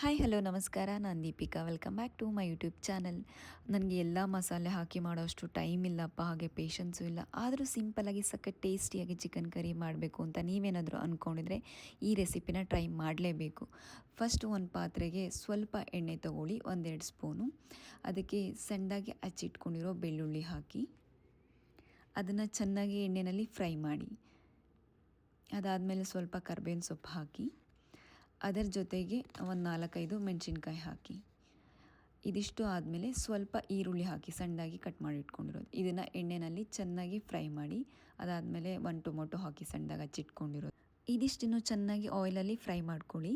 Hi hello ನಮಸ್ಕಾರ, ನಾನು Deepika. Welcome back to my YouTube channel. ನನಗೆ ಎಲ್ಲ ಮಸಾಲೆ ಹಾಕಿ ಮಾಡೋಷ್ಟು ಟೈಮ್ ಇಲ್ಲಪ್ಪ, ಹಾಗೆ ಪೇಷನ್ಸು ಇಲ್ಲ. ಆದರೂ ಸಿಂಪಲ್ಲಾಗಿ ಸಖತ್ ಟೇಸ್ಟಿಯಾಗಿ ಚಿಕನ್ ಕರಿ ಮಾಡಬೇಕು ಅಂತ ನೀವೇನಾದರೂ ಅಂದ್ಕೊಂಡಿದ್ರೆ ಈ ರೆಸಿಪಿನ ಟ್ರೈ ಮಾಡಲೇಬೇಕು. ಫಸ್ಟ್ ಒಂದು ಪಾತ್ರೆಗೆ ಸ್ವಲ್ಪ ಎಣ್ಣೆ ತೊಗೊಳ್ಳಿ, 1-2 ಸ್ಪೂನು. ಅದಕ್ಕೆ ಸಣ್ಣದಾಗಿ ಹಚ್ಚಿಟ್ಕೊಂಡಿರೋ ಬೆಳ್ಳುಳ್ಳಿ ಹಾಕಿ ಅದನ್ನು ಚೆನ್ನಾಗಿ ಎಣ್ಣೆಯಲ್ಲಿ ಫ್ರೈ ಮಾಡಿ. ಅದಾದಮೇಲೆ ಸ್ವಲ್ಪ ಕರ್ಬೇವಿನ ಸೊಪ್ಪು ಹಾಕಿ ಅದರ ಜೊತೆಗೆ ಒಂದು 4-5 ಮೆಣಸಿನ್ಕಾಯಿ ಹಾಕಿ. ಇದಿಷ್ಟು ಆದಮೇಲೆ ಸ್ವಲ್ಪ ಈರುಳ್ಳಿ ಹಾಕಿ ಸಣ್ಣದಾಗಿ ಕಟ್ ಮಾಡಿ ಇಟ್ಕೊಂಡಿರೋದು. ಇದನ್ನು ಎಣ್ಣೆಯಲ್ಲಿ ಚೆನ್ನಾಗಿ ಫ್ರೈ ಮಾಡಿ. ಅದಾದಮೇಲೆ 1 ಟೊಮೊಟೊ ಹಾಕಿ ಸಣ್ಣದಾಗಿ ಹಚ್ಚಿಟ್ಕೊಂಡಿರೋದು. ಇದಿಷ್ಟನ್ನು ಚೆನ್ನಾಗಿ ಆಯಿಲಲ್ಲಿ ಫ್ರೈ ಮಾಡ್ಕೊಳ್ಳಿ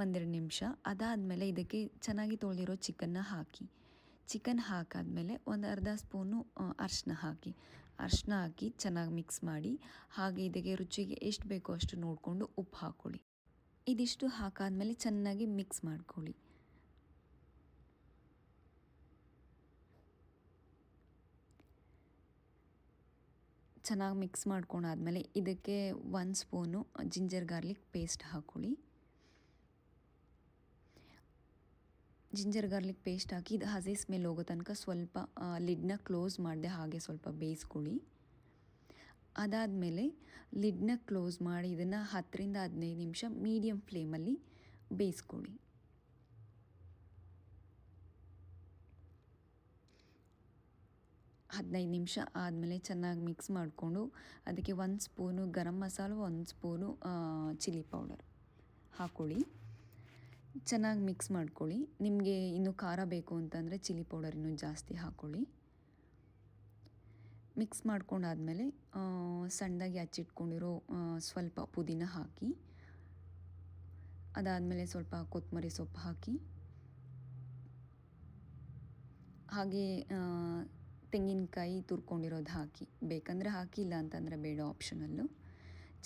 1-2 ನಿಮಿಷ. ಅದಾದಮೇಲೆ ಇದಕ್ಕೆ ಚೆನ್ನಾಗಿ ತೊಳೆದಿರೋ ಚಿಕನ್ನ ಹಾಕಿ. ಚಿಕನ್ ಹಾಕಾದ್ಮೇಲೆ ಒಂದು ಅರ್ಧ ಸ್ಪೂನು ಅರಿಶಿನ ಹಾಕಿ ಚೆನ್ನಾಗಿ ಮಿಕ್ಸ್ ಮಾಡಿ. ಹಾಗೆ ಇದಕ್ಕೆ ರುಚಿಗೆ ಎಷ್ಟು ಬೇಕೋ ಅಷ್ಟು ನೋಡಿಕೊಂಡು ಉಪ್ಪು ಹಾಕ್ಕೊಳ್ಳಿ. ಇದಿಷ್ಟು ಹಾಕಾದ್ಮೇಲೆ ಚೆನ್ನಾಗಿ ಮಿಕ್ಸ್ ಮಾಡ್ಕೊಳ್ಳಿ. ಚೆನ್ನಾಗಿ ಮಿಕ್ಸ್ ಮಾಡ್ಕೊಂಡಾದ್ಮೇಲೆ ಇದಕ್ಕೆ 1 ಸ್ಪೂನು ಜಿಂಜರ್ ಗಾರ್ಲಿಕ್ ಪೇಸ್ಟ್ ಹಾಕ್ಕೊಳ್ಳಿ. ಜಿಂಜರ್ ಗಾರ್ಲಿಕ್ ಪೇಸ್ಟ್ ಹಾಕಿ ಇದು ಹಸಿ ಸ್ಮೆಲ್ ಹೋಗೋ ತನಕ ಸ್ವಲ್ಪ ಲಿಡ್ನ ಕ್ಲೋಸ್ ಮಾಡದೆ ಹಾಗೆ ಸ್ವಲ್ಪ ಬೇಯಿಸ್ಕೊಳ್ಳಿ. ಅದಾದಮೇಲೆ ಲಿಡ್ನ ಕ್ಲೋಸ್ ಮಾಡಿ ಇದನ್ನು 10-15 ನಿಮಿಷ ಮೀಡಿಯಮ್ ಫ್ಲೇಮಲ್ಲಿ ಬೇಯಿಸ್ಕೊಳ್ಳಿ. ಹದಿನೈದು ನಿಮಿಷ ಆದಮೇಲೆ ಚೆನ್ನಾಗಿ ಮಿಕ್ಸ್ ಮಾಡಿಕೊಂಡು ಅದಕ್ಕೆ 1 spoon garam masala, 1 spoon chilli powder ಹಾಕ್ಕೊಳ್ಳಿ. ಚೆನ್ನಾಗಿ ಮಿಕ್ಸ್ ಮಾಡ್ಕೊಳ್ಳಿ. ನಿಮಗೆ ಇನ್ನೂ ಖಾರ ಬೇಕು ಅಂತಂದರೆ ಚಿಲ್ಲಿ ಪೌಡರ್ ಇನ್ನೂ ಜಾಸ್ತಿ ಹಾಕ್ಕೊಳ್ಳಿ. ಮಿಕ್ಸ್ ಮಾಡ್ಕೊಂಡಾದ್ಮೇಲೆ ಸಣ್ಣದಾಗಿ ಹಚ್ಚಿಟ್ಕೊಂಡಿರೋ ಸ್ವಲ್ಪ ಪುದೀನ ಹಾಕಿ. ಅದಾದಮೇಲೆ ಸ್ವಲ್ಪ ಕೊತ್ತಂಬರಿ ಸೊಪ್ಪು ಹಾಕಿ. ಹಾಗೆ ತೆಂಗಿನಕಾಯಿ ತುರ್ಕೊಂಡಿರೋದು ಹಾಕಿ. ಬೇಕಂದರೆ ಹಾಕಿ, ಇಲ್ಲ ಅಂತಂದರೆ ಬೇಡ, ಆಪ್ಷನಲ್ಲು.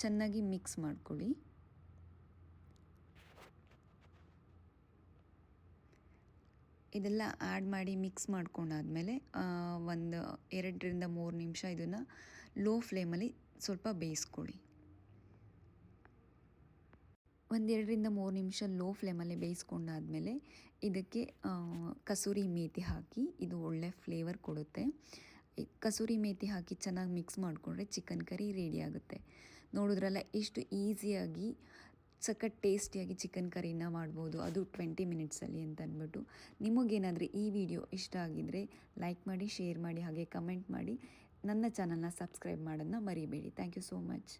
ಚೆನ್ನಾಗಿ ಮಿಕ್ಸ್ ಮಾಡ್ಕೊಳ್ಳಿ. ಇದೆಲ್ಲ ಆ್ಯಡ್ ಮಾಡಿ ಮಿಕ್ಸ್ ಮಾಡ್ಕೊಂಡಾದ್ಮೇಲೆ ಒಂದು 2-3 ನಿಮಿಷ ಇದನ್ನು ಲೋ ಫ್ಲೇಮಲ್ಲಿ ಸ್ವಲ್ಪ ಬೇಯಿಸ್ಕೊಳ್ಳಿ. 1-2-3 ನಿಮಿಷ ಲೋ ಫ್ಲೇಮಲ್ಲಿ ಬೇಯಿಸ್ಕೊಂಡಾದ್ಮೇಲೆ ಇದಕ್ಕೆ ಕಸೂರಿ ಮೇಥಿ ಹಾಕಿ. ಇದು ಒಳ್ಳೆ ಫ್ಲೇವರ್ ಕೊಡುತ್ತೆ. ಕಸೂರಿ ಮೇಥಿ ಹಾಕಿ ಚೆನ್ನಾಗಿ ಮಿಕ್ಸ್ ಮಾಡಿಕೊಂಡ್ರೆ ಚಿಕನ್ ಕರಿ ರೆಡಿ ಆಗುತ್ತೆ. ನೋಡಿದ್ರಲ್ಲ ಎಷ್ಟು ಈಸಿಯಾಗಿ ಸಖತ್ ಟೇಸ್ಟಿಯಾಗಿ ಚಿಕನ್ ಕರಿನ ಮಾಡ್ಬೋದು, ಅದು 20 ಮಿನಿಟ್ಸಲ್ಲಿ ಅಂತ ಅಂದ್ಬಿಟ್ಟು. ನಿಮಗೇನಾದರೂ ಈ ವಿಡಿಯೋ ಇಷ್ಟ ಆಗಿದ್ದರೆ ಲೈಕ್ ಮಾಡಿ, ಶೇರ್ ಮಾಡಿ, ಹಾಗೆ ಕಮೆಂಟ್ ಮಾಡಿ. ನನ್ನ ಚಾನಲ್ನ ಸಬ್ಸ್ಕ್ರೈಬ್ ಮಾಡೋದನ್ನ ಮರಿಬೇಡಿ. Thank you so much.